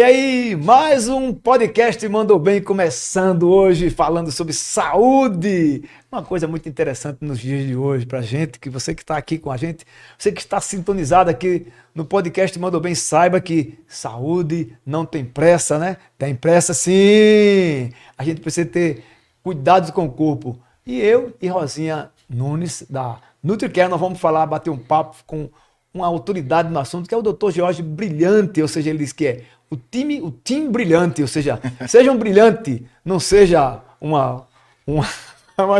aí, mais um podcast Mandou Bem começando hoje, falando sobre saúde. Uma coisa muito interessante nos dias de hoje pra gente, que você que está aqui com a gente, você que está sintonizado aqui no podcast Mandou Bem, saiba que saúde não tem pressa, né? Tem pressa sim! A gente precisa ter cuidados com o corpo. E eu e Rosinha Nunes, da NutriCare, nós vamos falar, bater um papo com uma autoridade no assunto, que é o Dr. Jorge Brilhante, ou seja, ele diz que é o time brilhante, ou seja, seja um brilhante, não seja uma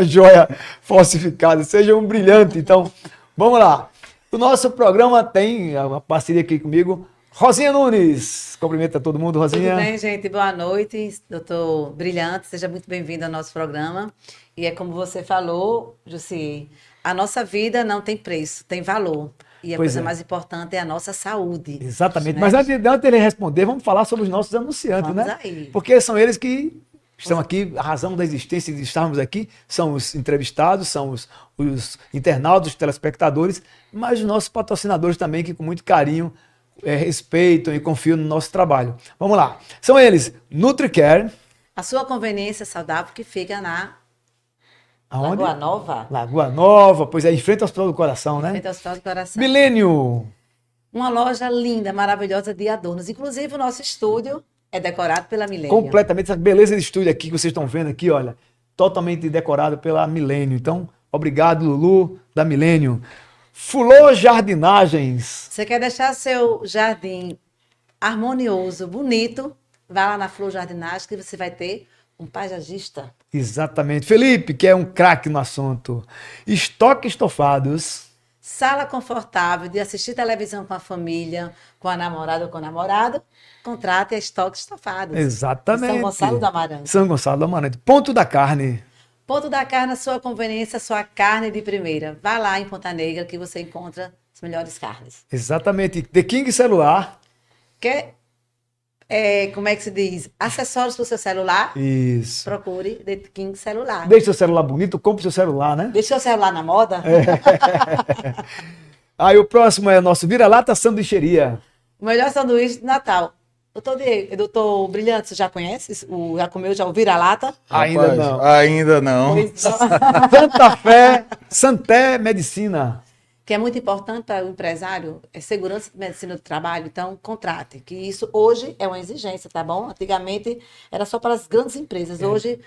joia falsificada, seja um brilhante. Então, vamos lá. O nosso programa tem uma parceria aqui comigo, Rosinha Nunes. Cumprimenta todo mundo, Rosinha. Tudo bem, gente? Boa noite, doutor Brilhante. Seja muito bem-vindo ao nosso programa. E é como você falou, Jussi, a nossa vida não tem preço, tem valor. E a coisa mais importante é a nossa saúde. Exatamente. Né? Mas antes de ele responder, vamos falar sobre os nossos anunciantes, vamos né? Aí. Porque são eles que estão aqui, a razão da existência de estarmos aqui são os entrevistados, são os internautas, os telespectadores, mas os nossos patrocinadores também, que com muito carinho respeitam e confiam no nosso trabalho. Vamos lá. São eles, NutriCare. A sua conveniência saudável que fica na... Aonde? Lagoa Nova. Lagoa Nova, pois é, em frente ao Hospital do Coração, né? Em frente ao Hospital do Coração. Milênio. Uma loja linda, maravilhosa de adornos. Inclusive, o nosso estúdio é decorado pela Milênio. Completamente, essa beleza de estúdio aqui que vocês estão vendo aqui, olha, totalmente decorado pela Milênio. Então, obrigado, Lulu, da Milênio. Fulô Jardinagens. Você quer deixar seu jardim harmonioso, bonito? Vá lá na Fulô Jardinagem que você vai ter um paisagista. Exatamente. Felipe, que é um craque no assunto. Estoque Estofados. Sala confortável de assistir televisão com a família, com a namorada ou com o namorado. Contrate a Estoque Estofados. Exatamente. São Gonçalo do Amarante. São Gonçalo do Amarante. Ponto da Carne. Ponto da Carne, a sua conveniência, a sua carne de primeira. Vá lá em Ponta Negra que você encontra as melhores carnes. Exatamente. The King Celular. Quer... como é que se diz? Acessórios para o seu celular? Isso. Procure The King Celular. Deixe seu celular bonito, compre seu celular, né? Deixe seu celular na moda? Aí o próximo é nosso Vira-Lata Sanduicheria. O melhor sanduíche de Natal. Doutor Brilhante, você já conhece? Já comeu já o Vira-Lata? Ainda não. Ainda não. Santa Fé, Santé Medicina. Que é muito importante para o empresário, é segurança de medicina do trabalho, então contrate, que isso hoje é uma exigência, tá bom? Antigamente era só para as grandes empresas, hoje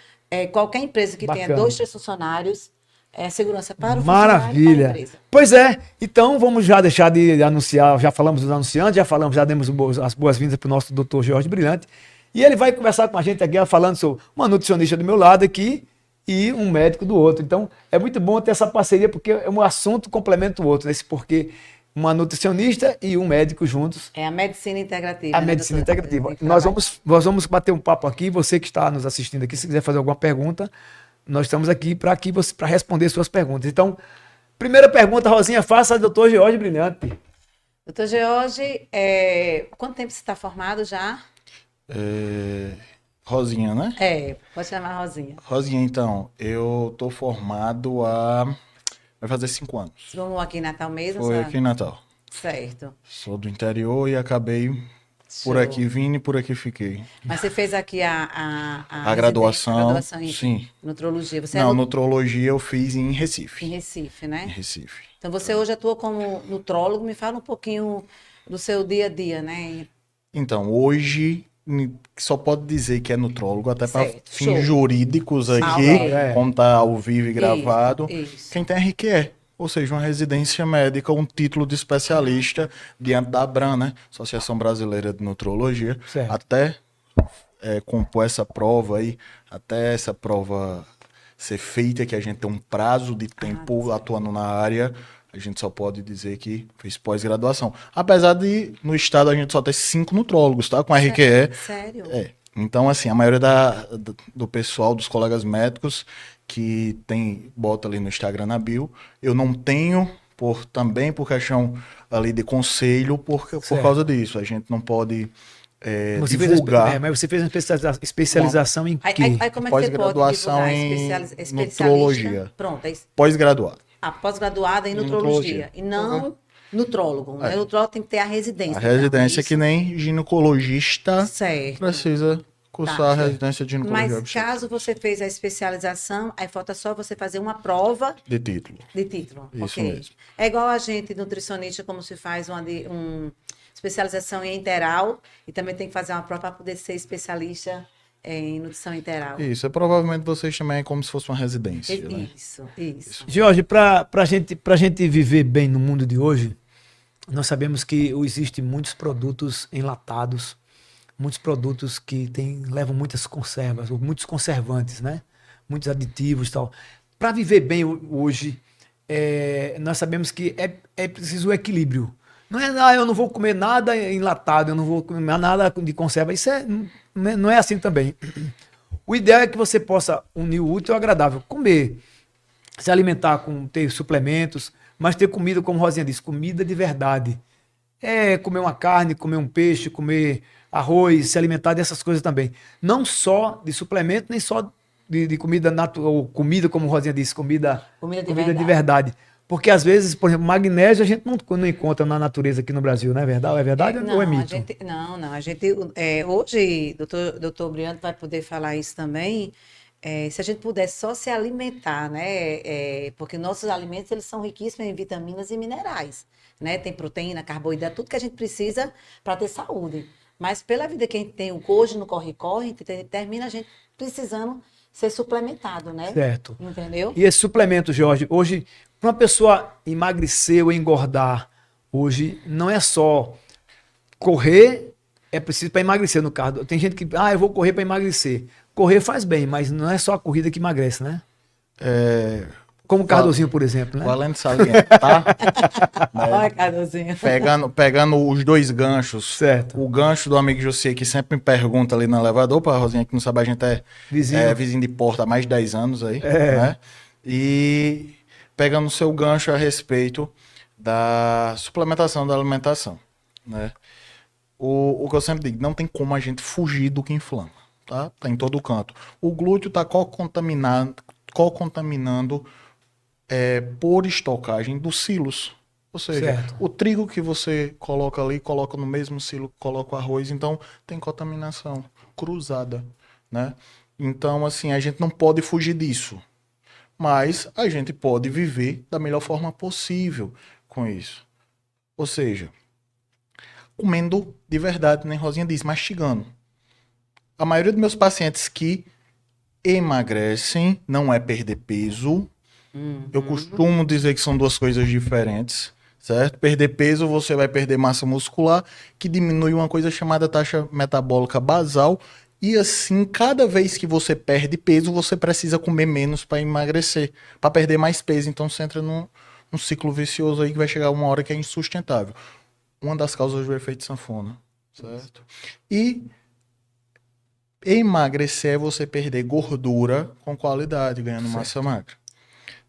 qualquer empresa que tenha 2, 3 funcionários, é segurança para o funcionário. Maravilha. Para a empresa. Pois é, então vamos já deixar de anunciar, já falamos dos anunciantes, já demos as boas-vindas para o nosso doutor Jorge Brilhante, e ele vai conversar com a gente aqui, falando sobre uma nutricionista do meu lado aqui, e um médico do outro. Então, é muito bom ter essa parceria, porque um assunto complementa o outro, né? Porque uma nutricionista e um médico juntos. É a medicina integrativa. A medicina integrativa. Nós vamos bater um papo aqui, você que está nos assistindo aqui, se quiser fazer alguma pergunta, nós estamos aqui para responder suas perguntas. Então, primeira pergunta, Rosinha, faça a doutor Jorge Brilhante. Doutor Jorge, quanto tempo você está formado já? Rosinha, né? Pode chamar Rosinha. Rosinha, então, eu tô formado vai fazer 5 anos. Vamos aqui em Natal mesmo? Foi aqui em Natal. Certo. Sou do interior e acabei por aqui vindo e por aqui fiquei. Mas você fez aqui a graduação em sim. nutrologia. Você Não, nutrologia eu fiz em Recife. Em Recife, né? Em Recife. Então você hoje atua como nutrólogo. Me fala um pouquinho do seu dia a dia, né? Então, hoje só pode dizer que é nutrólogo, até para fins show. Jurídicos aqui, como está ao vivo e gravado. Isso. Quem tem RQE, ou seja, uma residência médica, um título de especialista diante da ABRAN, né? Associação Brasileira de Nutrologia, Certo. até compor essa prova aí, até essa prova ser feita, que a gente tem um prazo de tempo atuando na área, a gente só pode dizer que fez pós-graduação. Apesar de, no estado, a gente só ter 5 nutrólogos, tá? Com RQE. Sério? Então, assim, a maioria do pessoal, dos colegas médicos, que bota ali no Instagram na bio, eu não tenho, também por questão ali de conselho, por causa disso. A gente não pode divulgar. Mas você fez uma especialização em quê? Aí como é que você pode Pós-graduação divulgar? em nutrologia. Pronto. Pós-graduado. Pós-graduada em nutrologia. E não nutrólogo, né? O nutrólogo tem que ter a residência. A residência então, que nem ginecologista certo. precisa cursar a residência de ginecologia Mas obstétrica. caso você fez a especialização, aí falta só você fazer uma prova De título. de título. Isso ok? mesmo. É igual a gente, nutricionista, como se faz uma especialização em enteral e também tem que fazer uma prova para poder ser especialista em nutrição enteral. Isso, provavelmente vocês também é como se fosse uma residência, né? Isso. Jorge, para a gente viver bem no mundo de hoje, nós sabemos que existem muitos produtos enlatados, muitos produtos que levam muitas conservas, ou muitos conservantes, né? Muitos aditivos e tal. Para viver bem hoje, nós sabemos que é preciso o equilíbrio. Não é, eu não vou comer nada enlatado, eu não vou comer nada de conserva. Isso não é assim também. O ideal é que você possa unir o útil ao agradável. Comer, se alimentar ter suplementos, mas ter comida, como Rosinha disse, comida de verdade. Comer uma carne, comer um peixe, comer arroz, se alimentar dessas coisas também. Não só de suplemento, nem só de comida natural, ou comida, como Rosinha disse, comida de verdade. Porque às vezes, por exemplo, magnésio a gente não encontra na natureza aqui no Brasil, não é verdade? É verdade ou é mito? A gente hoje, doutor Briando vai poder falar isso também, se a gente puder só se alimentar, né? Porque nossos alimentos eles são riquíssimos em vitaminas e minerais, né? Tem proteína, carboidrato, tudo que a gente precisa para ter saúde. Mas pela vida que a gente tem hoje no corre-corre, termina a gente precisando ser suplementado, né? Certo. Entendeu? E esse suplemento, Jorge, hoje, para uma pessoa emagrecer ou engordar, hoje não é só correr, é preciso para emagrecer no caso. Tem gente que, eu vou correr para emagrecer. Correr faz bem, mas não é só a corrida que emagrece, né? Como o Cardozinho, por exemplo, né? Valendo salientar, Olha, Cardozinho. pegando os dois ganchos. Certo. O gancho do amigo José, que sempre me pergunta ali no elevador, para a Rosinha que não sabe, a gente é vizinho de porta há mais de 10 anos aí, né? E pegando o seu gancho a respeito da suplementação da alimentação, né? O que eu sempre digo, não tem como a gente fugir do que inflama, tá? Tá em todo canto. O glúteo tá co-contaminando por estocagem dos silos. Ou seja, certo. O trigo que você coloca ali, coloca no mesmo silo que coloca o arroz, então tem contaminação cruzada, né? Então, assim, a gente não pode fugir disso. Mas a gente pode viver da melhor forma possível com isso. Ou seja, comendo de verdade, nem Rosinha diz, mastigando. A maioria dos meus pacientes que emagrecem não é perder peso. Eu costumo dizer que são duas coisas diferentes, certo? Perder peso, você vai perder massa muscular, que diminui uma coisa chamada taxa metabólica basal. E assim, cada vez que você perde peso, você precisa comer menos para emagrecer, para perder mais peso. Então você entra num ciclo vicioso aí que vai chegar uma hora que é insustentável. Uma das causas do efeito sanfona, certo? E emagrecer é você perder gordura com qualidade, ganhando massa magra.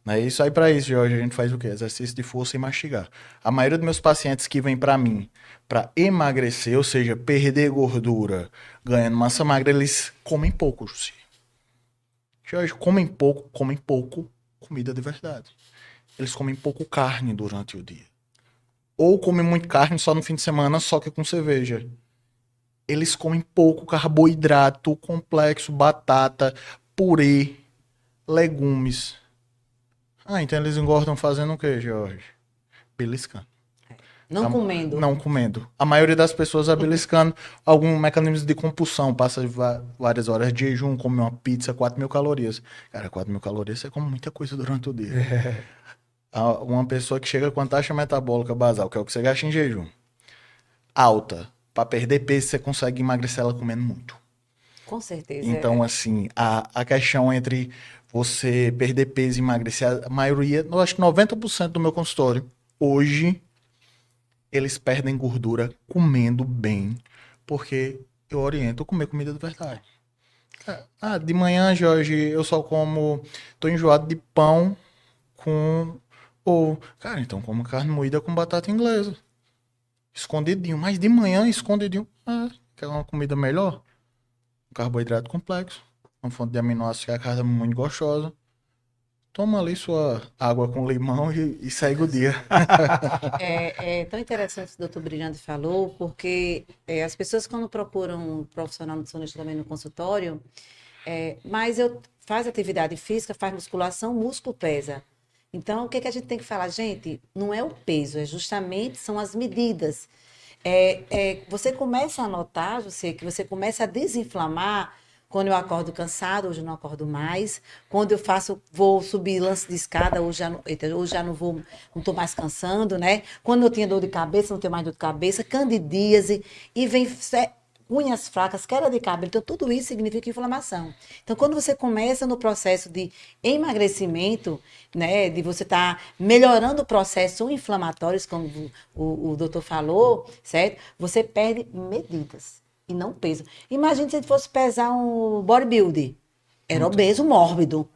É isso aí. Para isso, Jorge, a gente faz o quê? Exercício de força e mastigar. A maioria dos meus pacientes que vêm para mim para emagrecer, ou seja, perder gordura, ganhando massa magra, eles comem pouco, Jussi. Jorge, comem pouco comida de verdade. Eles comem pouco carne durante o dia. Ou comem muito carne só no fim de semana, só que com cerveja. Eles comem pouco carboidrato complexo, batata, purê, legumes. Então eles engordam fazendo o quê, Jorge? Beliscando. Não comendo. A maioria das pessoas é beliscando algum mecanismo de compulsão. Passa várias horas de jejum, come uma pizza, 4.000 calorias. Cara, 4.000 calorias você come muita coisa durante o dia. Uma pessoa que chega com a taxa metabólica basal, que é o que você gasta em jejum, alta, para perder peso, você consegue emagrecer ela comendo muito. Com certeza. Então, assim, a questão entre você perder peso e emagrecer, a maioria, eu acho que 90% do meu consultório, hoje, eles perdem gordura comendo bem, porque eu oriento a comer comida de verdade. De manhã, Jorge, eu só tô enjoado de pão com... cara, então como carne moída com batata inglesa. Escondidinho, mas de manhã, escondidinho. Quer uma comida melhor? Um carboidrato complexo, uma fonte de aminoácidos que é a carne muito gostosa. toma ali sua água com limão e segue o dia. É tão interessante o que o doutor Brilhante falou, porque as pessoas quando procuram um profissional nutricionista também no consultório, mas eu faz atividade física, faz musculação, o músculo pesa. Então, o que que a gente tem que falar? Gente, não é o peso, são as medidas. Você começa a notar, que você começa a desinflamar quando eu acordo cansado, hoje eu não acordo mais. Quando eu vou subir lance de escada, hoje já não vou, não estou mais cansando, né? Quando eu tinha dor de cabeça, não tenho mais dor de cabeça, candidíase, e vem unhas fracas, queda de cabelo. Então, tudo isso significa inflamação. Então, quando você começa no processo de emagrecimento, né, de você estar melhorando o processo inflamatório, como o doutor falou, certo? Você perde medidas e não peso. Imagina se a gente fosse pesar um bodybuilder. Era obeso mórbido.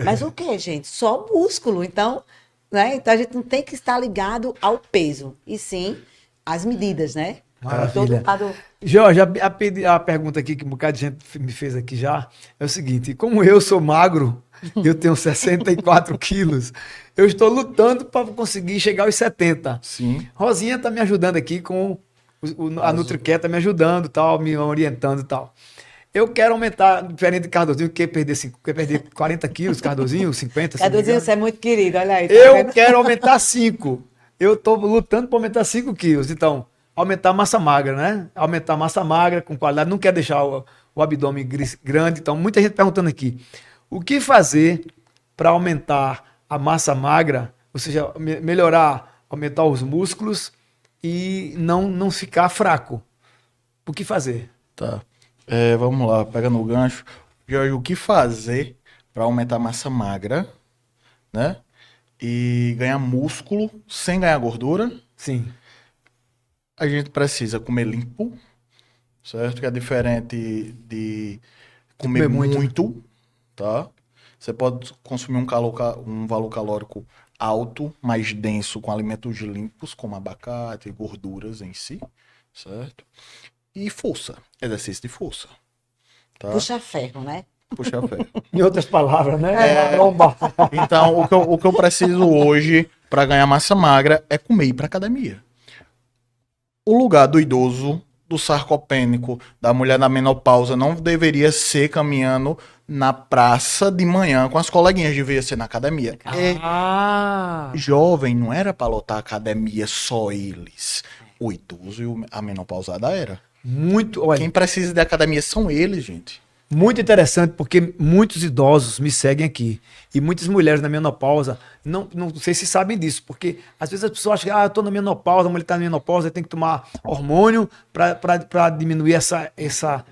Mas o que, gente? Só músculo. Então, né? Então, a gente não tem que estar ligado ao peso, e sim às medidas, né? Maravilha. Todo lado... Jorge, a pergunta aqui que um bocado de gente me fez aqui já é o seguinte: como eu sou magro, eu tenho 64 quilos, eu estou lutando para conseguir chegar aos 70. Sim. Rosinha está me ajudando aqui com a NutriCare, está me ajudando, tal, me orientando e tal. Eu quero aumentar, diferente de Cardozinho, quer perder 40 quilos, Cardozinho, 50. Cardozinho, você é muito querido, olha aí. Tá Eu vendo? quero aumentar 5. Eu estou lutando para aumentar 5 quilos. Então, aumentar a massa magra, né? Aumentar a massa magra com qualidade. Não quer deixar o abdômen grande. Então, muita gente perguntando aqui. O que fazer para aumentar a massa magra? Ou seja, melhorar, aumentar os músculos e não ficar fraco. O que fazer? Tá. Vamos lá, pega no gancho. Jorge, o que fazer para aumentar a massa magra, né? E ganhar músculo sem ganhar gordura? Sim. A gente precisa comer limpo, certo? Que é diferente de comer comer muito, muito, tá? Você pode consumir um valor calórico alto, mais denso, com alimentos limpos, como abacate e gorduras em si, certo? E força, exercício de força, tá? Puxa ferro, né? Puxa ferro. Em outras palavras, né? Lombar. Então, o que eu preciso hoje para ganhar massa magra é comer e ir para academia. O lugar do idoso, do sarcopênico, da mulher na menopausa não deveria ser caminhando na praça de manhã com as coleguinhas, deveria ser na academia. Jovem não era para lotar a academia só eles. O idoso e a menopausada era. Muito, olha, Quem precisa de academia são eles, gente. muito interessante, porque muitos idosos me seguem aqui. E muitas mulheres na menopausa, não sei se sabem disso, porque às vezes as pessoas acham que eu estou na menopausa, a mulher está na menopausa, tem que tomar hormônio para diminuir essa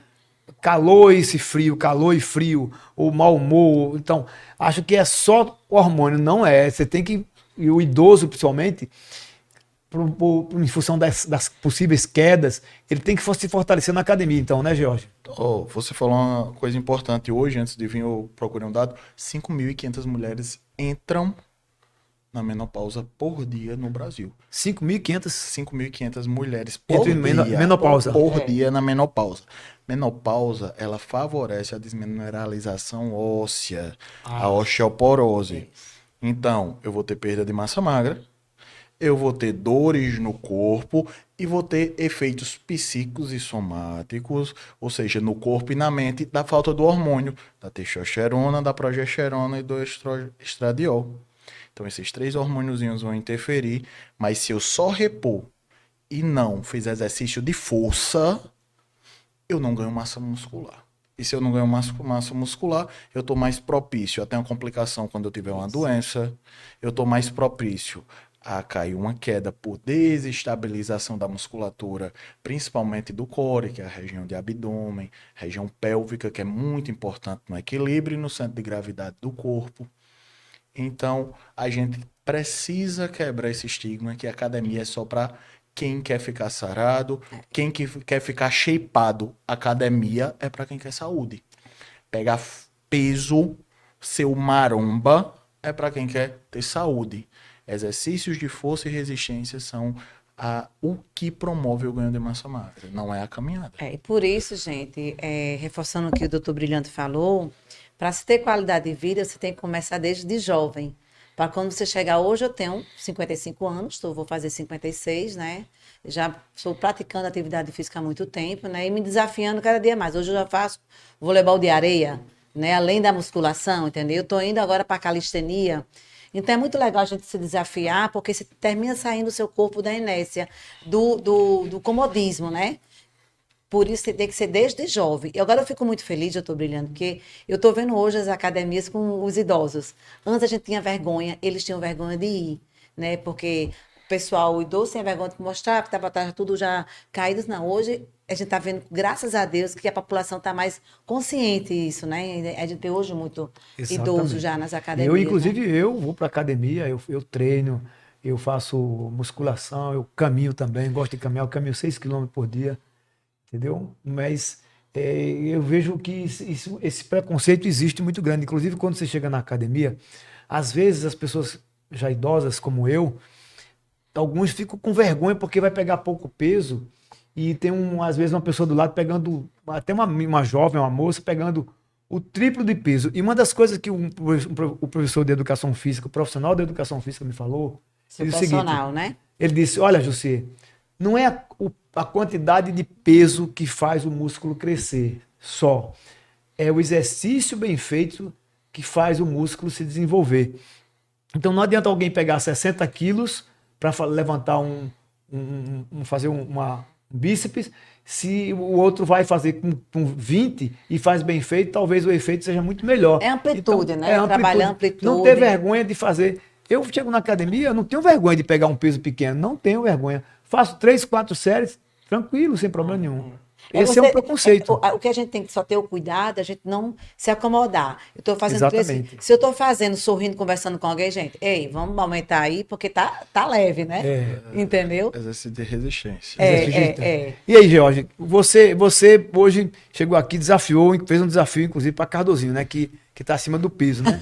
calor e esse frio, calor e frio, ou mau humor. Então, acho que é só o hormônio, não é. Você tem que, e o idoso principalmente, em função das possíveis quedas, ele tem que se fortalecer na academia, então, né, Jorge? Oh, você falou uma coisa importante hoje, antes de vir eu procurei um dado, 5.500 mulheres entram na menopausa por dia no Brasil. 5.500 5.500 mulheres por entre dia, menopausa. por dia na menopausa. Menopausa, ela favorece a desmineralização óssea, a osteoporose. Então, eu vou ter perda de massa magra, eu vou ter dores no corpo e vou ter efeitos psíquicos e somáticos, ou seja, no corpo e na mente, da falta do hormônio, da testosterona, da progesterona e do estradiol. Então, esses 3 hormôniozinhos vão interferir, mas se eu só repor e não fizer exercício de força, eu não ganho massa muscular. E se eu não ganho massa muscular, eu estou mais propício a ter uma complicação quando eu tiver uma doença, eu estou mais propício a cair uma queda por desestabilização da musculatura, principalmente do core, que é a região de abdômen, região pélvica, que é muito importante no equilíbrio e no centro de gravidade do corpo. Então, a gente precisa quebrar esse estigma que a academia é só para quem quer ficar sarado, quem quer ficar shapeado. Academia é para quem quer saúde. Pegar peso, ser maromba, é para quem quer ter saúde. Exercícios de força e resistência são o que promove o ganho de massa magra, não é a caminhada. E por isso, gente, reforçando o que o doutor Brilhante falou, Para se ter qualidade de vida, você tem que começar desde jovem. Para quando você chegar hoje, eu tenho 55 anos, vou fazer 56, né? Já estou praticando atividade física há muito tempo, né? E me desafiando cada dia mais. Hoje eu já faço voleibol de areia, né? Além da musculação, entendeu? Eu estou indo agora para a calistenia. Então é muito legal a gente se desafiar, porque você termina saindo do seu corpo da inércia, do comodismo, né? Por isso tem que ser desde jovem. E agora eu fico muito feliz, eu estou brilhando, porque eu estou vendo hoje as academias com os idosos. Antes a gente tinha vergonha, eles tinham vergonha de ir, né? Porque o pessoal, o idoso tinha vergonha de mostrar, porque estava tudo já caído. Não, hoje a gente está vendo, graças a Deus, que a população está mais consciente disso, né? A gente tem hoje muito idoso já nas academias. Inclusive, né? Eu vou para academia, eu treino, eu faço musculação, eu caminho também, gosto de caminhar, eu caminho 6 km por dia. Entendeu? Mas eu vejo que esse preconceito existe muito grande. Inclusive, quando você chega na academia, às vezes as pessoas já idosas como eu, alguns ficam com vergonha porque vai pegar pouco peso e tem, às vezes, uma pessoa do lado pegando, até uma jovem, uma moça, pegando o triplo de peso. E uma das coisas que o professor de educação física, o profissional de educação física me falou, ele disse o seguinte, né? Ele disse, olha, José, não é a quantidade de peso que faz o músculo crescer só. É o exercício bem feito que faz o músculo se desenvolver. Então não adianta alguém pegar 60 quilos para levantar fazer um bíceps, se o outro vai fazer com 20 e faz bem feito, talvez o efeito seja muito melhor. É amplitude, então, né? Trabalhar amplitude. Não ter vergonha de fazer. Eu chego na academia, eu não tenho vergonha de pegar um peso pequeno, não tenho vergonha. Faço 3, 4 séries, tranquilo, sem problema nenhum. Esse é um preconceito. O que a gente tem que só ter o cuidado, a gente não se acomodar. Eu estou fazendo Exatamente. Se eu estou fazendo, sorrindo, conversando com alguém, gente, ei, vamos aumentar aí, porque tá leve, né? Entendeu? Exercício de resistência. E aí, George, você hoje chegou aqui, desafiou, fez um desafio, inclusive, para Cardozinho, né? Que está acima do peso, né?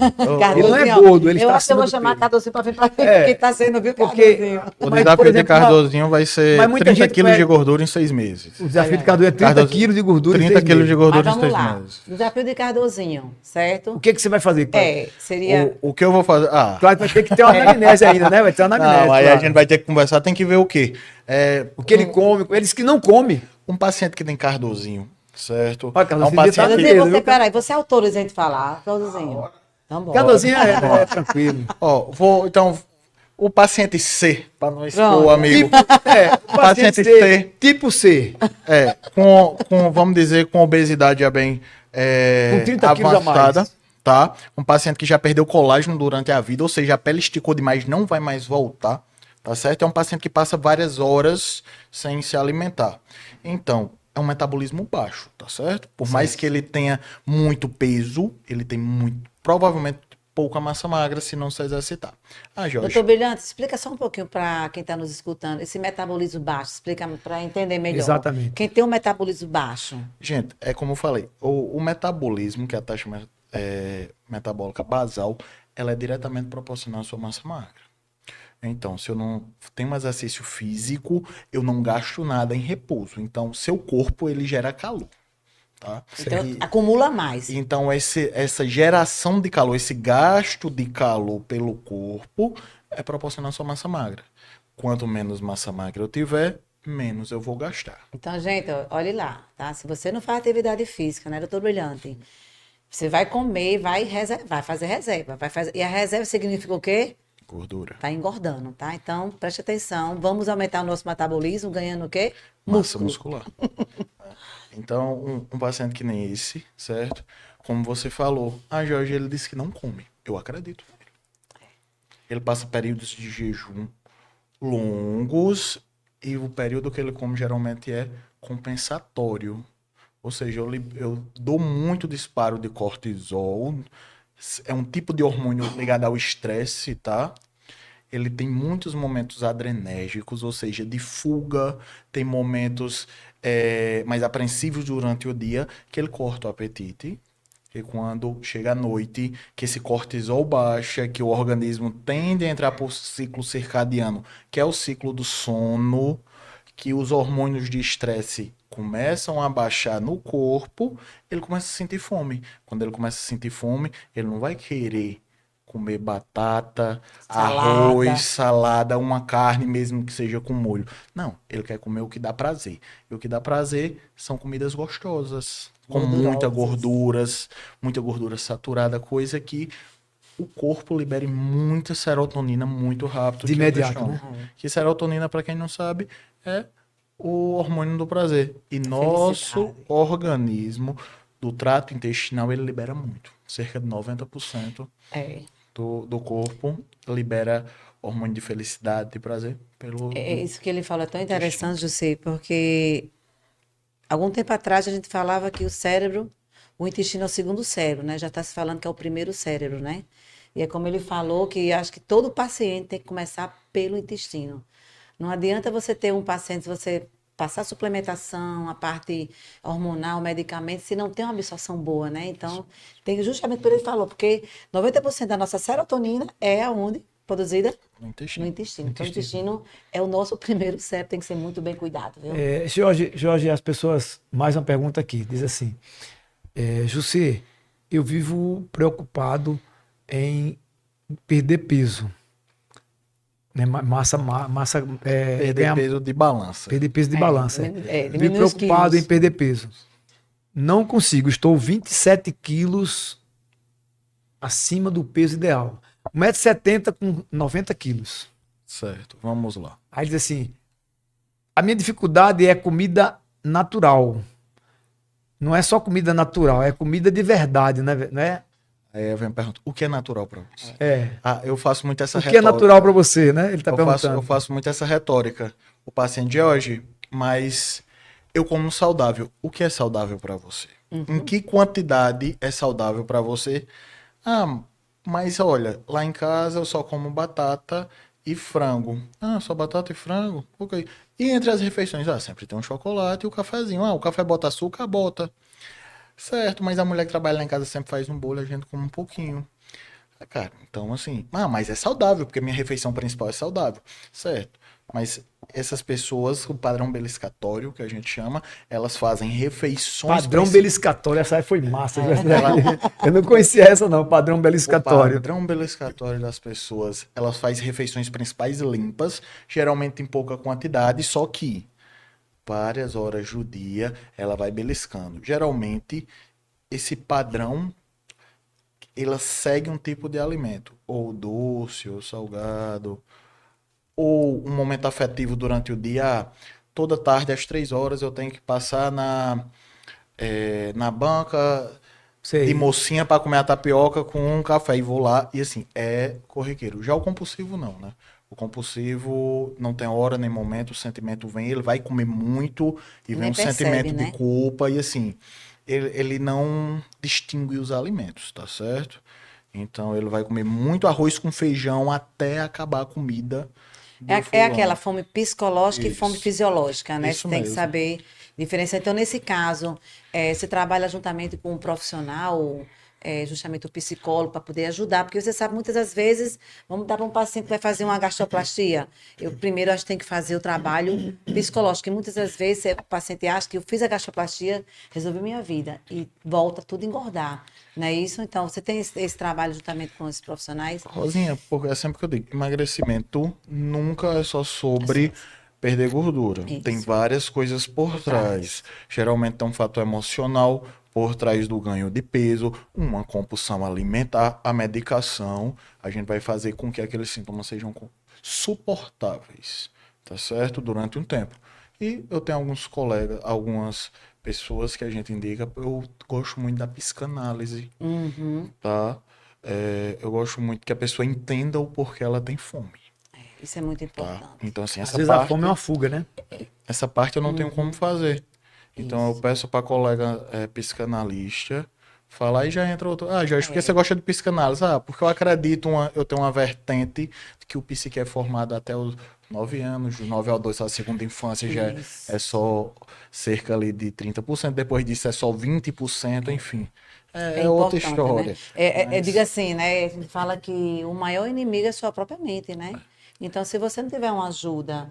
Ele não é gordo, ele está acima do peso. Eu acho que eu vou chamar Cardozinho para vir para quem está sendo, viu, Cardozinho? O desafio de Cardozinho vai ser 30 quilos de gordura em 6 meses. O desafio de Cardozinho é 30 quilos de gordura 30 quilos de gordura em 6 meses. Desafio de Cardozinho, certo? O que você vai fazer? Seria... O que eu vou fazer? Claro, vai ter que ter uma anamnese ainda, né? Vai ter uma anamnese. Não, aí a gente vai ter que conversar, tem que ver o quê? O que ele come, eles que não come. Um paciente que tem Cardozinho, certo? Olha, Cardozinho, peraí, você autoriza a gente falar, Cardozinho? Cardozinho é tranquilo. Então, o paciente C, para não expor o amigo. O paciente C, tipo C. Vamos dizer, com obesidade já bem com 30 quilos avançada, tá? Um paciente que já perdeu colágeno durante a vida, ou seja, a pele esticou demais, não vai mais voltar, tá certo? É um paciente que passa várias horas sem se alimentar. Então, é um metabolismo baixo, tá certo? Por mais que ele tenha muito peso, ele tem provavelmente pouca massa magra se não se exercitar. Jorge. Doutor Brilhante, explica só um pouquinho para quem está nos escutando, esse metabolismo baixo, explica para entender melhor. Exatamente. Quem tem um metabolismo baixo? Gente, é como eu falei, o metabolismo, que é a taxa metabólica basal, ela é diretamente proporcional à sua massa magra. Então, se eu não tenho um exercício físico, eu não gasto nada em repouso. Então, seu corpo, ele gera calor. Tá? Então, acumula mais. Então, essa geração de calor, esse gasto de calor pelo corpo é proporcional à sua massa magra. Quanto menos massa magra eu tiver, menos eu vou gastar. Então, gente, olhe lá, tá? Se você não faz atividade física, né, doutor Brilhante? Você vai comer, vai fazer reserva. E a reserva significa o quê? Gordura. Tá engordando, tá? Então, preste atenção. Vamos aumentar o nosso metabolismo ganhando o quê? Massa muscular. Então, um paciente que nem esse, certo? Como você falou, Jorge, ele disse que não come. Eu acredito nele. Ele passa períodos de jejum longos e o período que ele come geralmente é compensatório. Ou seja, eu dou muito disparo de cortisol. É um tipo de hormônio ligado ao estresse, tá? Ele tem muitos momentos adrenérgicos, ou seja, de fuga, tem momentos mais apreensivos durante o dia, que ele corta o apetite, que quando chega à noite, que esse cortisol baixa, que o organismo tende a entrar por ciclo circadiano, que é o ciclo do sono, que os hormônios de estresse começam a baixar no corpo, ele começa a sentir fome. Quando ele começa a sentir fome, ele não vai querer comer batata, Salada. arroz, salada, uma carne, mesmo que seja com molho. Não, ele quer comer o que dá prazer. E o que dá prazer são comidas gostosas, com muita gordura saturada, coisa que o corpo libere muita serotonina muito rápido. De que imediato, deixa- né? Que serotonina, para quem não sabe, é o hormônio do prazer. E nosso felicidade. organismo do trato intestinal, ele libera muito. Cerca de 90% É. do corpo libera hormônio de felicidade, de prazer. É isso que ele falou, é tão interessante, José, porque algum tempo atrás a gente falava que o intestino é o segundo cérebro, né? Já está se falando que é o primeiro cérebro, né? E é como ele falou, que acho que todo paciente tem que começar pelo intestino. Não adianta você ter um paciente, se você passar suplementação, a parte hormonal, medicamento, se não tem uma absorção boa, né? Então, tem que justamente por ele falou, porque 90% da nossa serotonina é aonde? Produzida No no intestino. intestino. Então, o intestino é o nosso primeiro cérebro, tem que ser muito bem cuidado, viu? Jorge, as pessoas. Mais uma pergunta aqui. Diz assim: José, eu vivo preocupado em perder peso. Né? Perder ganhar- peso de balança. perder peso de balança. Vivo Diminuir os preocupado em quilos. perder peso. Não consigo, estou 27 quilos acima do peso ideal. 1,70 m com 90 quilos. Certo, vamos lá. Aí diz assim: a minha dificuldade é comida natural. Não é só comida natural, é comida de verdade, né? Aí vem a pergunta, o que é natural para você? É. Eu faço muito essa O que é retórica. natural para você, né? Ele tá Eu faço, perguntando. eu faço muito essa retórica. O paciente de hoje, mas eu como saudável. O que é saudável para você? Em que quantidade é saudável para você? Mas olha, lá em casa eu só como batata e frango. Só batata e frango? Ok. E entre as refeições? Sempre tem um chocolate e o cafezinho. O café bota açúcar? Bota. Certo, mas a mulher que trabalha lá em casa sempre faz um bolo, a gente come um pouquinho. Cara, então assim, mas é saudável, porque minha refeição principal é saudável, certo? Mas essas pessoas, o padrão beliscatório, que a gente chama, elas fazem refeições... Padrão beliscatório, essa aí foi massa. Ela- Eu não conhecia essa não, padrão O beliscatório. padrão beliscatório das pessoas, elas fazem refeições principais limpas, geralmente em pouca quantidade, só que várias horas do dia ela vai beliscando. Geralmente, esse padrão ela segue um tipo de alimento, ou doce, ou salgado, ou um momento afetivo durante o dia. Toda tarde, às 3 horas, eu tenho que passar na banca Sei. de mocinha para comer a tapioca com um café e vou lá. E assim, é corriqueiro. Já o compulsivo, não, né? O compulsivo não tem hora nem momento, o sentimento vem, ele vai comer muito e vem Nem um percebe, sentimento né? de culpa e assim, ele não distingue os alimentos, tá certo? Então ele vai comer muito arroz com feijão até acabar a comida do É fulano. aquela fome psicológica e fome Isso. fisiológica, né? Isso Você tem que mesmo. saber diferenciar. Então, nesse caso, você trabalha juntamente com um profissional, justamente o psicólogo, para poder ajudar, porque você sabe, muitas das vezes, vamos dar para um paciente que vai fazer uma gastroplastia. Eu primeiro acho que tem que fazer o trabalho psicológico, e muitas das vezes o paciente acha que eu fiz a gastroplastia, resolvi minha vida, e volta tudo a engordar. Não é isso? Então, você tem esse trabalho juntamente com esses profissionais? Rosinha, porque é sempre que eu digo, emagrecimento nunca é só sobre perder gordura. Isso. Tem várias coisas por trás. Geralmente tem um fator emocional por trás do ganho de peso, uma compulsão alimentar, a medicação. A gente vai fazer com que aqueles sintomas sejam suportáveis, tá certo? Durante um tempo. E eu tenho alguns colegas, algumas pessoas que a gente indica, eu gosto muito da psicanálise, tá? Eu gosto muito que a pessoa entenda o porquê ela tem fome, Isso é muito tá? importante. Então, assim, Às essa vezes a parte, fome é uma fuga, né? essa parte eu não tenho como fazer. Então, eu peço para colega psicanalista falar e já entra outro. Jorge, por que você gosta de psicanálise? Porque eu acredito, eu tenho uma vertente de que o psique é formado até os 9 anos, de 9 a 12, a segunda infância já é só cerca ali de 30%, depois disso é só 20%, enfim. É outra importante, história. né? Diga assim, né? A gente fala que o maior inimigo é a sua própria mente, né? Então, se você não tiver uma ajuda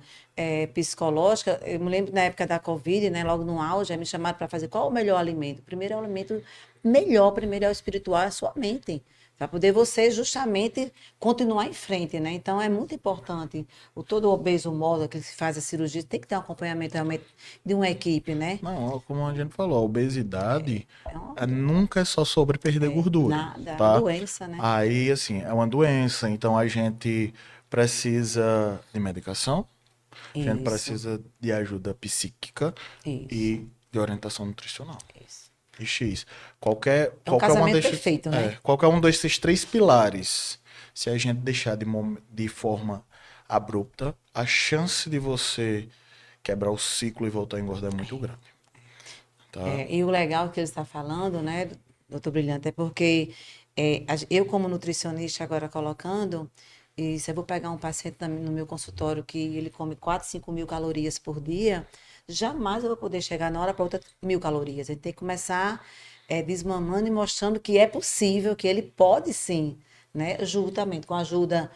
psicológica, eu me lembro na época da Covid, né, logo no auge, aí me chamaram para fazer qual o melhor alimento. O primeiro alimento melhor, primeiro é o espiritual, é a sua mente. Para poder você justamente continuar em frente, né? Então é muito importante. O todo obeso moda que se faz a cirurgia tem que ter um acompanhamento realmente de uma equipe, né? Não, como a gente falou, a obesidade É uma nunca é só sobre perder gordura, nada, é uma tá? doença, né? Aí, assim, é uma doença, então a gente precisa de medicação, a gente Isso, precisa de ajuda psíquica isso, e de orientação nutricional. isso. E X. É um casamento perfeito, né? Qualquer um desses três pilares, se a gente deixar de forma abrupta, a chance de você quebrar o ciclo e voltar a engordar é muito grande. Tá? E o legal que ele está falando, né, doutor Brilhante, é porque eu, como nutricionista, agora colocando, e se eu vou pegar um paciente no meu consultório que ele come 4, 5 mil calorias por dia, jamais eu vou poder chegar na hora para outra 1.000 calorias. Ele tem que começar desmamando e mostrando que é possível, que ele pode sim, né, juntamente com a ajuda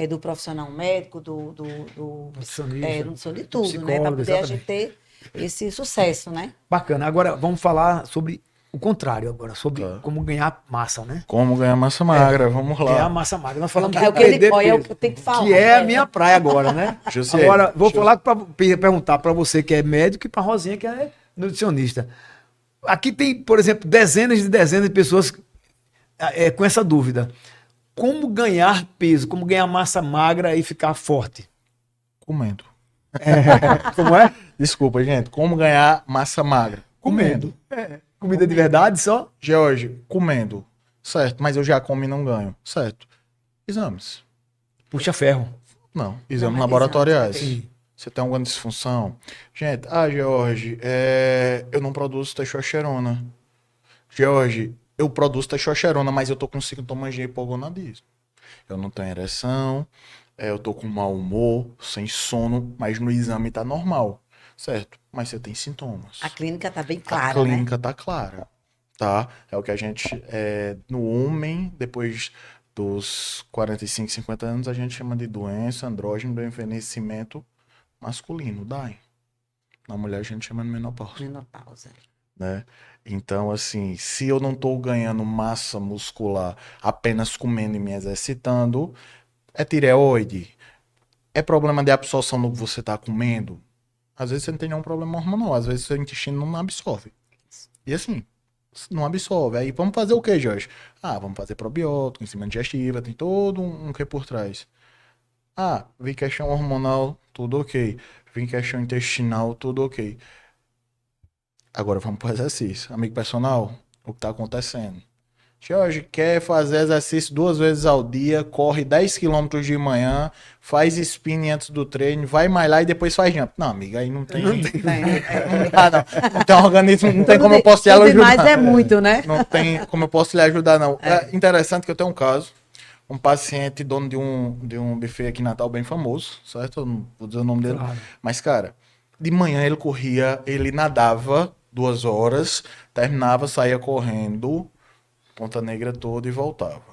do profissional médico, do Nutricionista, de do tudo, né, para psicólogo, poder a exatamente. gente ter esse sucesso, né? Bacana. Agora vamos falar sobre o contrário agora, sobre Tá. como ganhar massa, né? Como ganhar massa magra? Vamos Ganhar lá. massa magra. Nós falamos É de o que ele, perder olha, é o peso, que eu tenho que falar. que é a minha praia agora, né? José, Agora, vou deixa eu- falar perguntar para você que é médico e para Rosinha que é nutricionista. Aqui tem, por exemplo, dezenas de pessoas com essa dúvida. Como ganhar peso, como ganhar massa magra e ficar forte? Comendo. Como é? Desculpa, gente. Como ganhar massa magra? Comendo. Comida de verdade só? George, comendo. Certo, mas eu já como e não ganho. Certo. Exames. Puxa ferro. Não, exames Não, laboratoriais. exames, Sim. Você tem alguma disfunção? Gente, George, eu não produzo testosterona. George, eu produzo testosterona, mas eu tô com sintomas de hipogonadismo. Eu não tenho ereção, eu tô com mau humor, sem sono, mas no exame tá normal, certo? Mas você tem sintomas. A clínica está bem A clara, clínica tá clara, tá? É o que a gente, no homem, depois dos 45, 50 anos, a gente chama de doença andrógeno do envelhecimento masculino, DAI. Na mulher a gente chama de menopausa, né? Menopausa. né? Então, assim, se eu não tô ganhando massa muscular apenas comendo e me exercitando, é tireoide, é problema de absorção do que você tá comendo. Às vezes você não tem nenhum problema hormonal, às vezes seu intestino não absorve. E assim, não absorve. Aí vamos fazer o que, Jorge? Vamos fazer probiótico, enzima digestiva, tem todo um que por trás. Vi questão hormonal, tudo ok. Vim questão intestinal, tudo ok. Agora vamos para o exercício. Amigo personal, o que está acontecendo? Jorge quer fazer exercício 2 vezes ao dia, corre 10 km de manhã, faz spinning antes do treino, vai malhar e depois faz jump. Não, amiga, aí não tem. Não dá, não. Não tem organismo, não tem como eu posso te Tudo ajudar. demais é muito, né? Não tem como eu posso lhe ajudar, não. É interessante que eu tenho um caso. Um paciente, dono de um buffet aqui em Natal bem famoso, certo? Eu não vou dizer o nome dele. Claro. Mas, cara, de manhã ele corria, ele nadava 2 horas, terminava, saía correndo, Ponta Negra toda e voltava.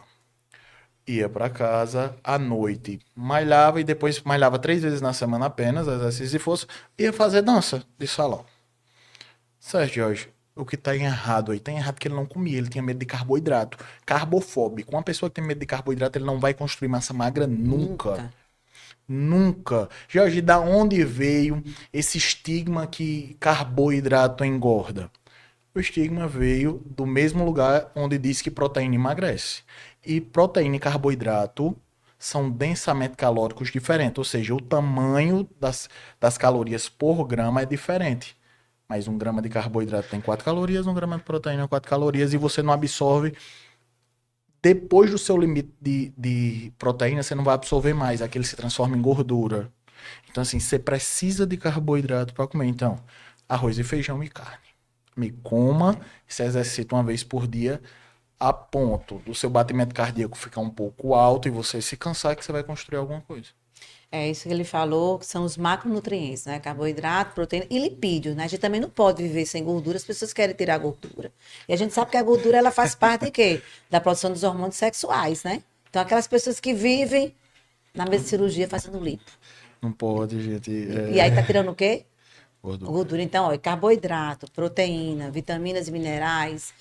Ia pra casa à noite, malhava e depois malhava 3 vezes na semana apenas, exercício de força, ia fazer dança de salão. Certo, Jorge? O que tá errado aí? Tá errado que ele não comia, ele tinha medo de carboidrato. Carbofóbico. Uma pessoa que tem medo de carboidrato, ele não vai construir massa magra nunca. Nunca. Jorge, da onde veio esse estigma que carboidrato engorda? O estigma veio do mesmo lugar onde diz que proteína emagrece. E proteína e carboidrato são densamente calóricos diferentes, ou seja, o tamanho das calorias por grama é diferente. Mas 1 grama de carboidrato tem 4 calorias, 1 grama de proteína 4 calorias, e você não absorve. Depois do seu limite de proteína, você não vai absorver mais, aquele se transforma em gordura. Então, assim, você precisa de carboidrato para comer. Então, arroz e feijão e carne. Me coma, se exercita 1 vez por dia, a ponto do seu batimento cardíaco ficar um pouco alto e você se cansar que você vai construir alguma coisa. É isso que ele falou, que são os macronutrientes, né? Carboidrato, proteína e lipídio, né? A gente também não pode viver sem gordura, as pessoas querem tirar a gordura. E a gente sabe que a gordura, ela faz parte de quê? Da produção dos hormônios sexuais, né? Então, aquelas pessoas que vivem na mesa de cirurgia fazendo lipo. Não pode, gente. E aí tá tirando o quê? Gordura. Gordura. Então, ó, carboidrato, proteína, vitaminas e minerais.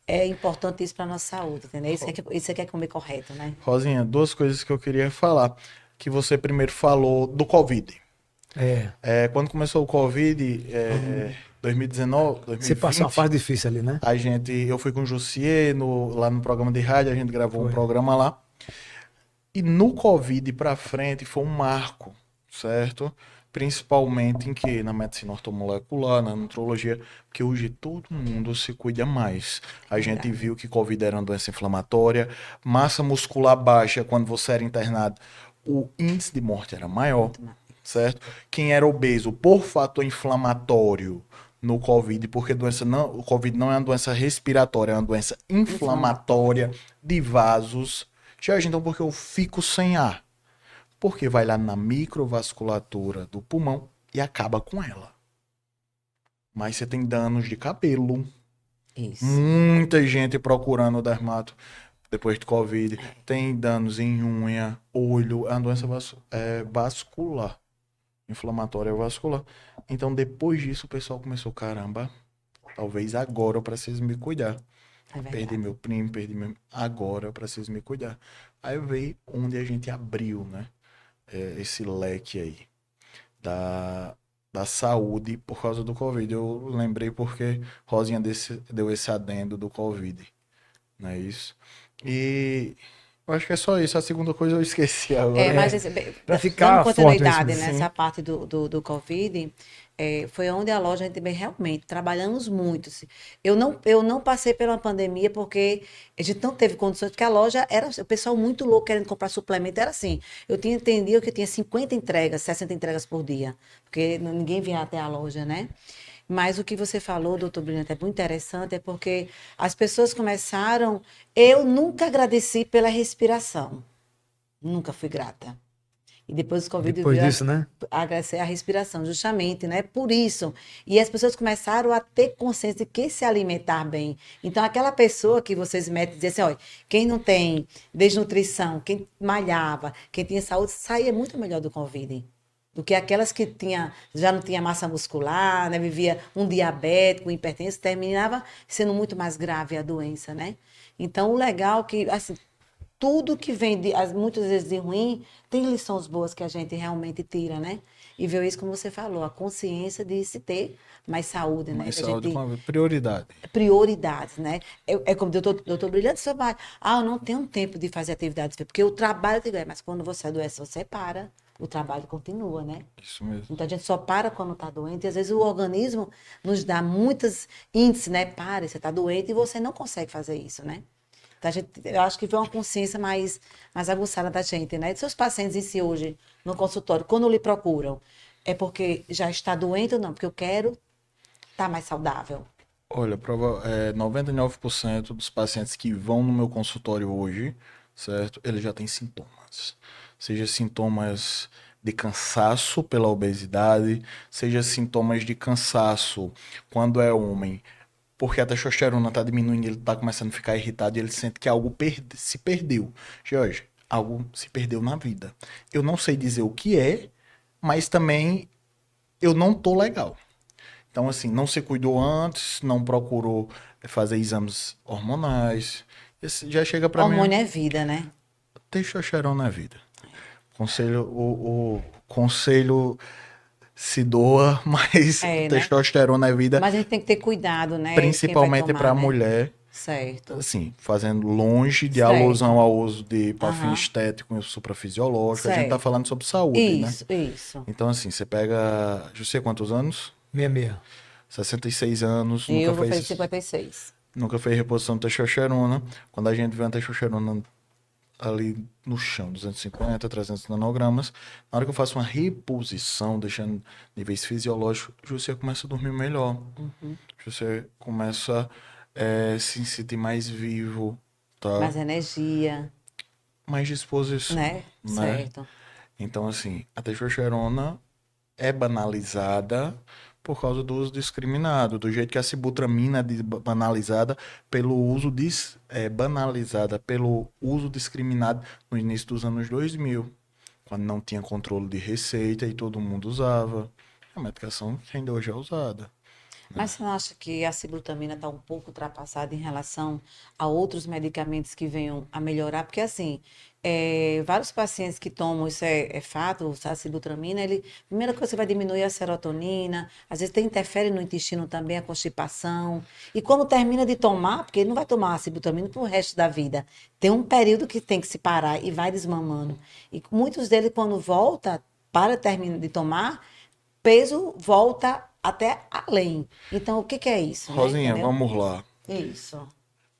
É importante isso para nossa saúde, entendeu? Isso é que é comer correto, né? Rosinha, duas coisas que eu queria falar. Que você primeiro falou do Covid. Quando começou o Covid, 2019, Você 2020, passou uma fase difícil ali, né? eu fui com o Jussier lá no programa de rádio, a gente gravou um programa lá. E no Covid pra frente foi um marco, certo? Principalmente em que? Na medicina ortomolecular, na nutrologia, porque hoje todo mundo se cuida mais. A gente viu que Covid era uma doença inflamatória, massa muscular baixa, quando você era internado, o índice de morte era maior, certo? Quem era obeso por fator inflamatório no Covid, porque o Covid não é uma doença respiratória, é uma doença inflamatória de vasos. Jorge, então por que eu fico sem ar? Porque vai lá na microvasculatura do pulmão e acaba com ela. Mas você tem danos de cabelo. Isso. Muita gente procurando o dermato depois de Covid. Tem danos em unha, olho. É uma doença vascular. Inflamatória vascular. Então, depois disso, o pessoal começou, caramba, talvez agora eu preciso me cuidar. Perdi meu primo, agora eu preciso me cuidar. Aí veio onde a gente abriu, né? Esse leque aí da saúde por causa do Covid. Eu lembrei porque Rosinha deu esse adendo do Covid. Não é isso? E eu acho que é só isso. A segunda coisa eu esqueci agora. Mas Pra ficar dando continuidade forte nessa parte do Covid, foi onde a loja a gente realmente trabalhamos muito. Assim. Eu não passei pela pandemia porque a gente não teve condições, porque a loja era o pessoal muito louco querendo comprar suplemento. Era assim, eu entendia que eu tinha 50 entregas, 60 entregas por dia, porque ninguém vinha até a loja, né? Mas o que você falou, doutor Brilhante, é muito interessante, é porque as pessoas começaram. Eu nunca agradeci pela respiração. Nunca fui grata. E depois do Covid Depois veio disso, né? agradecer a respiração, justamente, né? Por isso. E as pessoas começaram a ter consciência de que se alimentar bem. Então, aquela pessoa que vocês metem, dizem assim, olha, quem não tem desnutrição, quem malhava, quem tinha saúde, saía muito melhor do Covid. Do que aquelas que já não tinha massa muscular, né? Vivia um diabético, um hipertenso, terminava sendo muito mais grave a doença, né? Então, o legal é que, assim, tudo que vem muitas vezes de ruim, tem lições boas que a gente realmente tira, né? E ver isso, como você falou, a consciência de se ter mais saúde, né? Mais Que a saúde gente com prioridade. prioridades, né? É como o doutor Brilhante trabalha. Eu não tenho tempo de fazer atividades, porque o trabalho, mas quando você adoece, você para. O trabalho continua, né? Isso mesmo. Então a gente só para quando está doente. E às vezes o organismo nos dá muitos índices, né? Pare, você está doente e você não consegue fazer isso, né? Então, eu acho que foi uma consciência mais aguçada da gente, né? E seus pacientes em si hoje, no consultório, quando lhe procuram, é porque já está doente ou não? Porque eu quero estar mais saudável. Olha, 99% dos pacientes que vão no meu consultório hoje, certo? Eles já têm sintomas. Seja sintomas de cansaço pela obesidade, seja sintomas de cansaço quando é homem, porque a testosterona está diminuindo, ele está começando a ficar irritado e ele sente que algo se perdeu. Jorge, algo se perdeu na vida. Eu não sei dizer o que é, mas também eu não tô legal. Então, assim, não se cuidou antes, não procurou fazer exames hormonais. Esse já chega para mim. Hormônio é vida, né? Testosterona é vida. O conselho se doa, mas testosterona é vida. Mas a gente tem que ter cuidado, né? Principalmente para a mulher. Certo. Assim, fazendo longe de alusão ao uso para fim estético e suprafisiológico. A gente tá falando sobre saúde, né? Isso. Então, assim, você pega, não sei quantos anos? 66. 66 anos. Eu vou fazer 56. Nunca fez reposição de testosterona. Quando a gente vê a testosterona ali no chão, 250, 300 nanogramas, na hora que eu faço uma reposição, deixando níveis fisiológicos, você começa a dormir melhor. Você começa a se sentir mais vivo, tá? Mais energia. Mais disposição. Né? Certo. Então, assim, a testosterona é banalizada por causa do uso discriminado, do jeito que a sibutramina é banalizada pelo uso banalizada pelo uso discriminado no início dos anos 2000, quando não tinha controle de receita e todo mundo usava. É uma medicação que ainda hoje é usada. Mas você não acha que a sibutramina está um pouco ultrapassada em relação a outros medicamentos que venham a melhorar? Porque, assim, vários pacientes que tomam, isso é fato, a sibutramina, primeira coisa, você vai diminuir a serotonina, às vezes interfere no intestino também, a constipação. E quando termina de tomar, porque ele não vai tomar a sibutramina para o resto da vida, tem um período que tem que se parar e vai desmamando. E muitos deles, quando volta, termina de tomar, peso volta até além. Então, o que que é isso, né? Rosinha, Entendeu? vamos lá. Isso.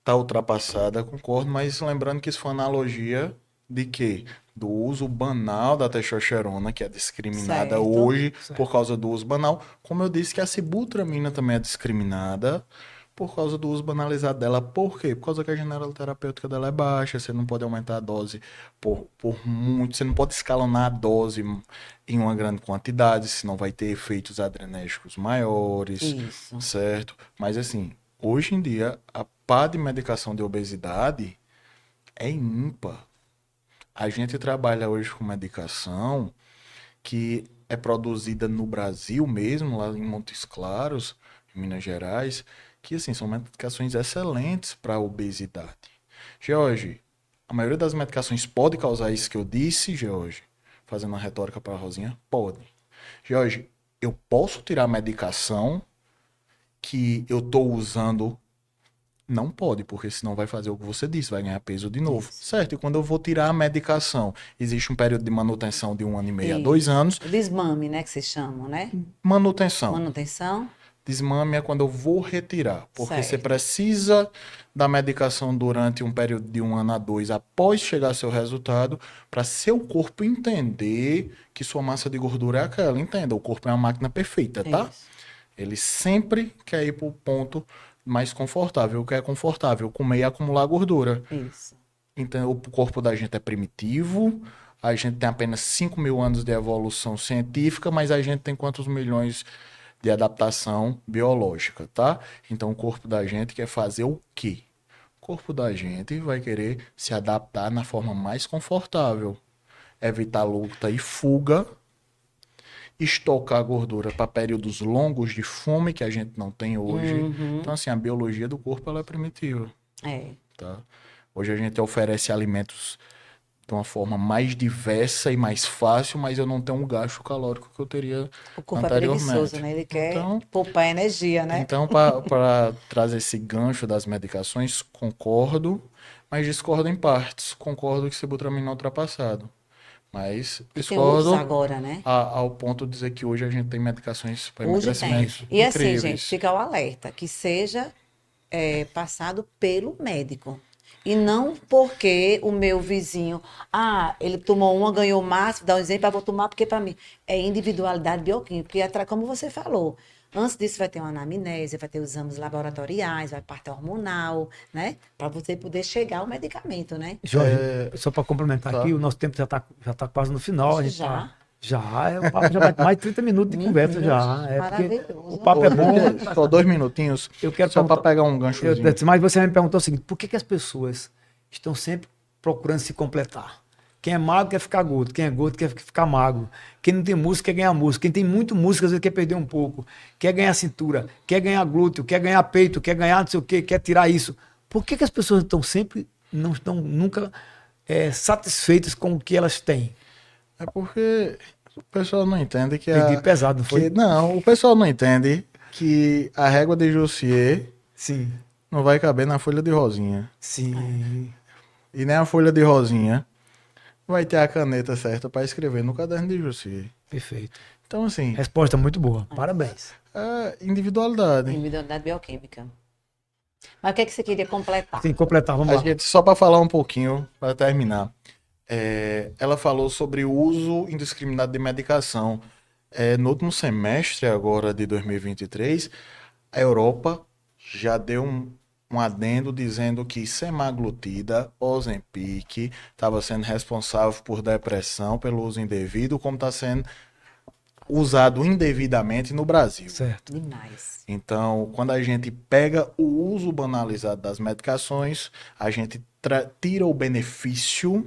Tá ultrapassada, concordo, mas lembrando que isso foi uma analogia de quê? Do uso banal da testosterona, que é discriminada Certo. hoje Certo. por causa do uso banal. Como eu disse que a sibutramina também é discriminada por causa do uso banalizado dela. Por quê? Por causa que a janela terapêutica dela é baixa, você não pode aumentar a dose por muito, você não pode escalonar a dose em uma grande quantidade, senão vai ter efeitos adrenérgicos maiores, Isso. certo? Mas assim, hoje em dia, a pá de medicação de obesidade é ímpar. A gente trabalha hoje com medicação que é produzida no Brasil mesmo, lá em Montes Claros, em Minas Gerais, que assim, são medicações excelentes para a obesidade. George, a maioria das medicações pode causar isso que eu disse, George? Fazendo uma retórica para a Rosinha? Pode. George, eu posso tirar a medicação que eu estou usando? Não pode, porque senão vai fazer o que você disse, vai ganhar peso de novo. Isso. Certo? E quando eu vou tirar a medicação, existe um período de manutenção de 1 ano e meio a Isso. 2 anos. O desmame, né, que vocês chamam, né? Manutenção. Manutenção. Desmame é quando eu vou retirar, porque você Certo. precisa da medicação durante um período de 1 ano a 2 após chegar seu resultado, para seu corpo entender que sua massa de gordura é aquela. Entenda, o corpo é uma máquina perfeita, tá? Isso. Ele sempre quer ir para o ponto mais confortável. O que é confortável? Comer e acumular gordura. Isso. Então, o corpo da gente é primitivo, a gente tem apenas 5.000 anos de evolução científica, mas a gente tem quantos milhões de adaptação biológica, tá? Então, o corpo da gente quer fazer o quê? O corpo da gente vai querer se adaptar na forma mais confortável, evitar luta e fuga, estocar gordura para períodos longos de fome que a gente não tem hoje. Então, assim, a biologia do corpo ela é primitiva, É. tá? Hoje a gente oferece alimentos de uma forma mais diversa e mais fácil, mas eu não tenho um gasto calórico que eu teria O corpo é anteriormente. preguiçoso, né? Ele quer Então, poupar energia, né? então para trazer esse gancho das medicações, concordo, mas discordo em partes. Concordo que sibutramina é ultrapassado, mas Tem outros discordo agora, né? ao ponto de dizer que hoje a gente tem medicações para Hoje tem. emagrecimento E assim, incríveis. gente, fica o alerta, que seja passado pelo médico. E não porque o meu vizinho, ele tomou uma, ganhou mais, dá um exemplo, eu vou tomar porque para mim é individualidade bioquímica. Porque, como você falou, antes disso vai ter uma anamnese, vai ter os exames laboratoriais, vai parte hormonal, né? Para você poder chegar ao medicamento, né? Jorge, só para complementar tá. aqui, o nosso tempo já tá quase no final. A gente Já? o papo já vai mais de 30 minutos de Meu conversa Deus, já. Porque maravilhoso. o papo é bom. Só 2 minutinhos. Eu quero só para perguntar- pegar um ganchozinho. Mas você me perguntou o seguinte: por que as pessoas estão sempre procurando se completar? Quem é magro quer ficar gordo, quem é gordo quer ficar magro. Quem não tem músculo quer ganhar músculo. Quem tem muito músculo às vezes quer perder um pouco. Quer ganhar cintura, quer ganhar glúteo, quer ganhar peito, quer ganhar não sei o quê, quer tirar isso. Por que as pessoas não estão nunca satisfeitas com o que elas têm? É porque o pessoal não entende que Peguei pesado, não foi? Não, o pessoal não entende que a régua de Jussier Sim, não vai caber na folha de rosinha. sim. E nem a folha de rosinha vai ter a caneta certa para escrever no caderno de Jussier. Perfeito. Então, assim, Resposta muito boa. Parabéns. é individualidade. Individualidade bioquímica. Mas o que é que você queria completar? Tem que completar, vamos A lá. gente, só para falar um pouquinho, para terminar. Ela falou sobre o uso indiscriminado de medicação. No último semestre agora de 2023, a Europa já deu um adendo dizendo que semaglutida, Ozempic, estava sendo responsável por depressão, pelo uso indevido, como está sendo usado indevidamente no Brasil. Certo. Demais. Então, quando a gente pega o uso banalizado das medicações, a gente tira o benefício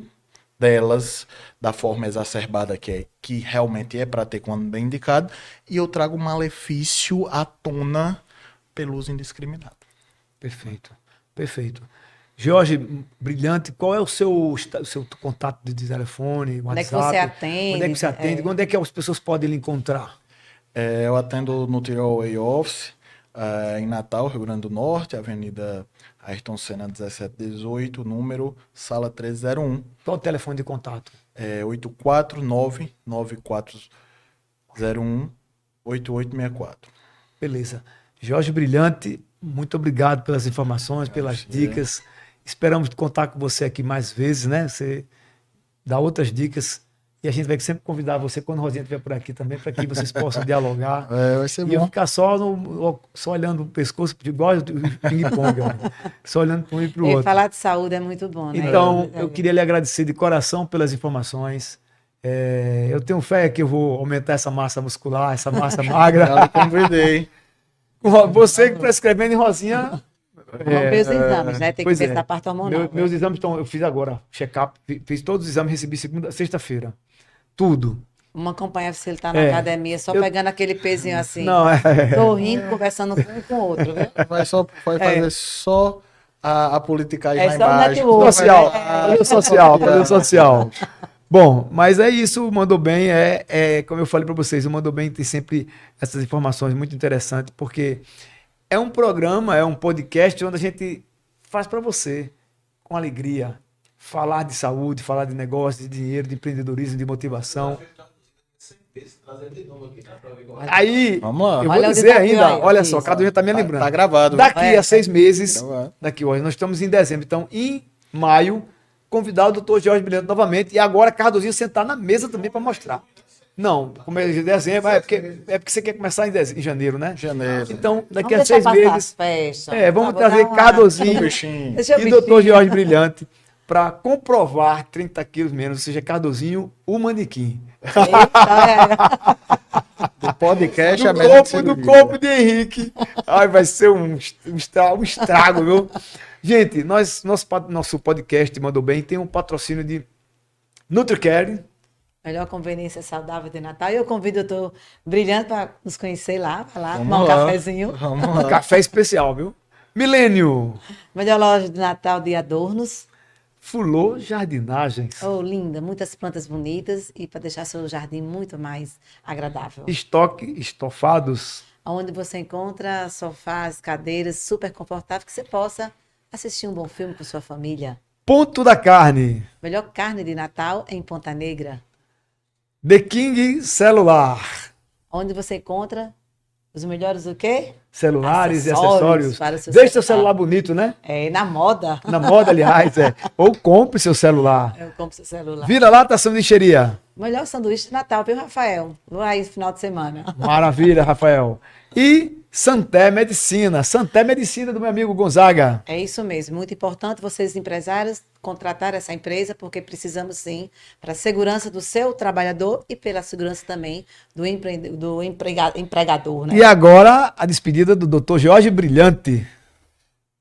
delas da forma exacerbada que realmente é para ter quando bem indicado, e eu trago o malefício à tona pelo uso indiscriminado. Perfeito, perfeito. Jorge, brilhante, qual é o seu contato de telefone, WhatsApp? Onde é que você atende? Onde é que você atende? Onde é que as pessoas podem lhe encontrar? Eu atendo no Tirol Way Office, em Natal, Rio Grande do Norte, Avenida Ayrton Senna 1718, número sala 301. Qual o telefone de contato? 849-9401-8864. Beleza. Jorge Brilhante, muito obrigado pelas informações, pelas dicas. Esperamos contar com você aqui mais vezes, né? Você dá outras dicas e a gente vai sempre convidar você quando a Rosinha estiver por aqui também, para que vocês possam dialogar. Vai ser E eu bom. ficar só olhando o pescoço, igual o ping-pong, ó. Só olhando para um e para o outro. Falar de saúde é muito bom, né? Então, eu queria lhe agradecer de coração pelas informações. Eu tenho fé que eu vou aumentar essa massa muscular, essa massa magra. Já lhe convidei. Você que está escrevendo em Rosinha. Vamos ver os exames, né? Tem que Pois ver é. essa parte hormonal. Meus exames eu fiz agora, check-up, fiz todos os exames, recebi sexta-feira. Tudo. Uma acompanha se ele tá na academia, só pegando aquele pezinho assim. Não, Sorrindo, conversando com um com o outro, viu? Vai fazer só a politicagem É lá só o embaixo. network. Social, fazer o social. Bom, mas é isso, o Mandou Bem como eu falei para vocês, o Mandou Bem tem sempre essas informações muito interessantes, porque é um programa, é um podcast onde a gente faz para você, com alegria, falar de saúde, falar de negócio, de dinheiro, de empreendedorismo, de motivação. Aí, Vamos lá. eu Olha vou o dizer desafio ainda, aí, olha isso. só, cada um já está me lembrando. Tá gravado. Daqui a 6 meses, Gravado. daqui hoje, nós estamos em dezembro, então em maio, convidar o doutor Jorge Brilhante novamente, e agora Cardozinho sentar na mesa também para mostrar. Não, como é de dezembro, é porque você quer começar em janeiro, né? Janeiro. Então, daqui Vamos a 6 deixar passar as meses, festas. vamos Vou trazer dar uma- Cardozinho Bichinho. Deixa eu e ver. doutor Jorge Brilhante para comprovar 30 quilos menos, ou seja, Cardozinho, o manequim. Do podcast, Do corpo de Henrique. Ai, vai ser um estrago, viu? Gente, nosso podcast Mandou Bem tem um patrocínio de NutriCare. Melhor conveniência saudável de Natal. E eu convido o doutor Brilhante para nos conhecer lá, vai lá, Vamos tomar um lá. cafezinho. Vamos lá. Café especial, viu? Milênio. Melhor loja de Natal de adornos. Fulô Jardinagens. Oh, linda, muitas plantas bonitas e para deixar seu jardim muito mais agradável. Estoque estofados. Onde você encontra sofás, cadeiras super confortáveis que você possa assistir um bom filme com sua família. Ponto da Carne. Melhor carne de Natal em Ponta Negra. The King Celular. Onde você encontra os melhores o quê? Celulares e Acessórios acessórios. para o seu Deixe seu celular. celular bonito, né? É, na moda. Na moda, aliás, é. Ou compre seu celular. Eu compro seu celular. Vira lá, tá sanduicheria. Melhor sanduíche de Natal, viu, Rafael? Vai esse final de semana. Maravilha, Rafael. E Santé Medicina. Santé Medicina do meu amigo Gonzaga. É isso mesmo. Muito importante vocês, empresários, contratar essa empresa, porque precisamos sim, para a segurança do seu trabalhador e pela segurança também do empregador, né? E agora, a despedida do Dr. Jorge Brilhante.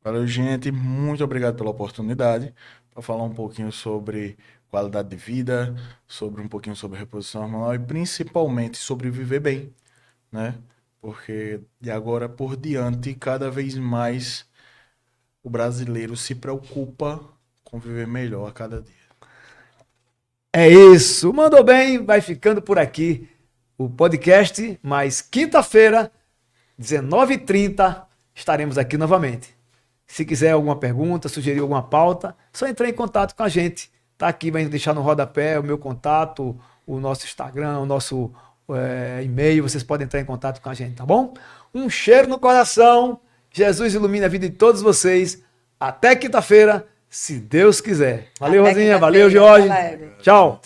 Valeu, gente. Muito obrigado pela oportunidade para falar um pouquinho sobre qualidade de vida, um pouquinho sobre reposição hormonal e principalmente sobre viver bem, né? Porque de agora por diante, cada vez mais o brasileiro se preocupa com viver melhor a cada dia. É isso. Mandou Bem, vai ficando por aqui o podcast, mas quinta-feira, 19h30, estaremos aqui novamente. Se quiser alguma pergunta, sugerir alguma pauta, só entrar em contato com a gente. Tá aqui, vai deixar no rodapé o meu contato, o nosso Instagram, o nosso e-mail, vocês podem entrar em contato com a gente, tá bom? Um cheiro no coração, Jesus ilumina a vida de todos vocês. Até quinta-feira, se Deus quiser. Valeu, Até Rosinha, quinta-feira, valeu, Jorge. galera. Tchau.